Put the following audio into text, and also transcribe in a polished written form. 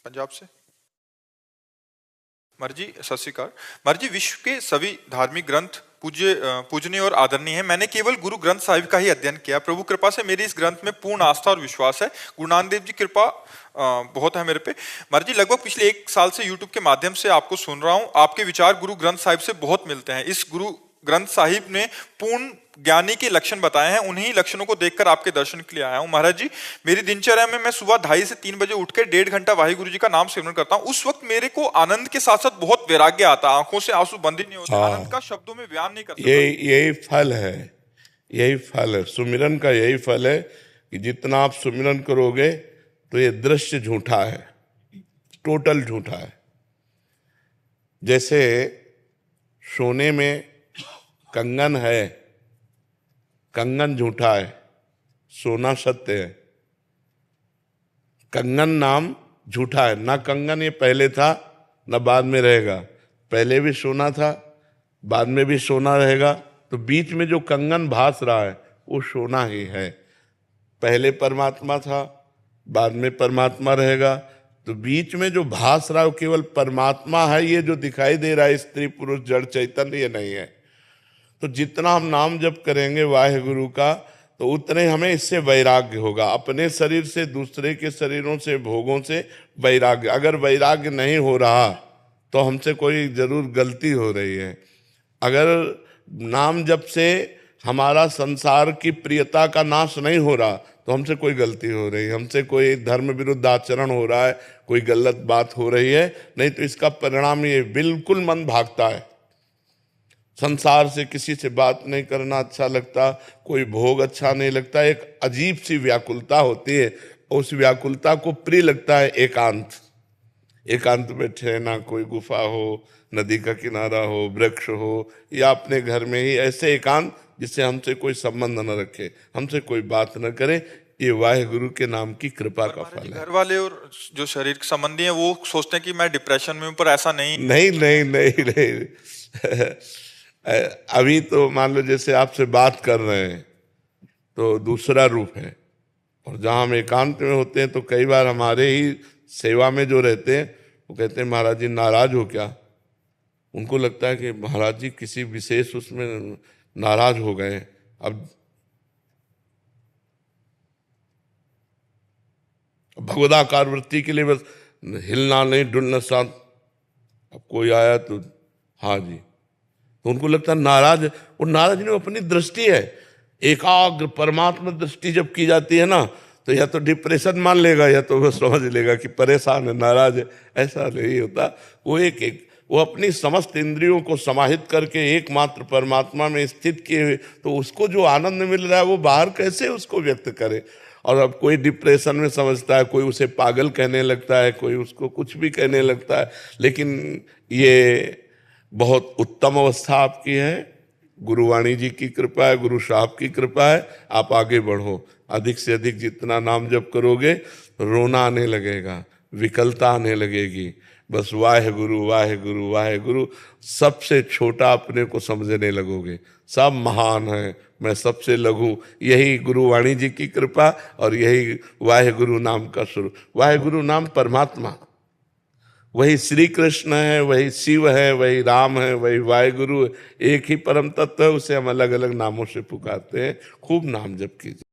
पंजाब से। मर्जी सत श्री अकाल। मर्जी, विश्व के सभी धार्मिक ग्रंथ पूजनीय और आदरणीय है। मैंने केवल गुरु ग्रंथ साहिब का ही अध्ययन किया। प्रभु कृपा से मेरी इस ग्रंथ में पूर्ण आस्था और विश्वास है। गुरु नानक देव जी कृपा बहुत है मेरे पे। मर्जी, लगभग पिछले 1 साल से यूट्यूब के माध्यम से आपको सुन रहा हूँ। आपके विचार गुरु ग्रंथ साहिब से बहुत मिलते हैं। इस गुरु ग्रंथ साहिब ने पूर्ण ज्ञानी के लक्षण बताए हैं, उन्हीं लक्षणों को देखकर आपके दर्शन के लिए आया हूं। महाराज जी, मेरी दिनचर्या में मैं सुबह 2:30 से 3 बजे उठकर 1.5 घंटा वाहिगुरु जी का नाम सिमरन करता हूं। उस वक्त मेरे को आनंद के साथ साथ बहुत वैराग्य आता है, आंखों से आंसू बंद ही नहीं होते। आनंद का शब्दों में बयान नहीं कर सकता। यही फल है, यही फल है सुमिरन का। यही फल है कि जितना आप सुमिरन करोगे तो ये दृश्य झूठा है, टोटल झूठा है। जैसे सोने में कंगन है, कंगन झूठा है, सोना सत्य है। कंगन नाम झूठा है, ना कंगन ये पहले था ना बाद में रहेगा। पहले भी सोना था, बाद में भी सोना रहेगा। तो बीच में जो कंगन भास रहा है वो सोना ही है। पहले परमात्मा था, बाद में परमात्मा रहेगा। तो बीच में जो भास रहा है वो केवल परमात्मा है। ये जो दिखाई दे रहा है स्त्री पुरुष जड़ चैतन्य, ये नहीं है। तो जितना हम नाम जप करेंगे वाहेगुरु का, तो उतने हमें इससे वैराग्य होगा। अपने शरीर से, दूसरे के शरीरों से, भोगों से वैराग्य। अगर वैराग्य नहीं हो रहा तो हमसे कोई जरूर गलती हो रही है। अगर नाम जप से हमारा संसार की प्रियता का नाश नहीं हो रहा तो हमसे कोई गलती हो रही है, हमसे कोई धर्म विरुद्ध आचरण हो रहा है, कोई गलत बात हो रही है। नहीं तो इसका परिणाम ये बिल्कुल मन भागता है। संसार से किसी से बात नहीं करना अच्छा लगता, कोई भोग अच्छा नहीं लगता। एक अजीब सी व्याकुलता होती है। उस व्याकुलता को प्रिय लगता है एकांत। एकांत में ठहरना, कोई गुफा हो, नदी का किनारा हो, वृक्ष हो, या अपने घर में ही ऐसे एकांत जिससे हमसे कोई संबंध न रखे, हमसे कोई बात न करे। ये वाहेगुरु के नाम की कृपा का फल है। घर वाले और जो शरीर संबंधी हैं वो सोचते हैं कि मैं डिप्रेशन में हूं, पर ऐसा नहीं। नहीं। अभी तो मान लो जैसे आपसे बात कर रहे हैं तो दूसरा रूप है, और जहाँ हम एकांत में होते हैं तो कई बार हमारे ही सेवा में जो रहते हैं वो कहते हैं महाराज जी नाराज हो क्या। उनको लगता है कि महाराज जी किसी विशेष उसमें नाराज हो गए। अब भगवदाकार वृत्ति के लिए बस हिलना नहीं, डुलना साथ। अब कोई आया तो हाँ जी, तो उनको लगता है नाराज। और नाराज नहीं, अपनी दृष्टि है। एकाग्र परमात्मा दृष्टि जब की जाती है ना, तो या तो डिप्रेशन मान लेगा या तो वो समझ लेगा कि परेशान है, नाराज है। ऐसा नहीं होता। वो अपनी समस्त इंद्रियों को समाहित करके एकमात्र परमात्मा में स्थित किए हुए, तो उसको जो आनंद मिल रहा है वो बाहर कैसे उसको व्यक्त करे। और अब कोई डिप्रेशन में समझता है, कोई उसे पागल कहने लगता है, कोई उसको कुछ भी कहने लगता है। लेकिन ये बहुत उत्तम अवस्था आपकी है। गुरुवाणी जी की कृपा है, गुरु साहब की कृपा है। आप आगे बढ़ो, अधिक से अधिक जितना नाम जप करोगे रोना आने लगेगा, विकलता आने लगेगी। बस वाहेगुरु वाहेगुरु वाहेगुरु। सबसे छोटा अपने को समझने लगोगे, सब महान है, मैं सबसे लघु। यही गुरुवाणी जी की कृपा और यही वाहेगुरु नाम का स्वरूप। वाहेगुरु नाम परमात्मा, वही श्री कृष्ण है, वही शिव है, वही राम है, वही वाहेगुरु। एक ही परम तत्व है, उसे हम अलग अलग नामों से पुकारते हैं। खूब नाम जप कीजिए।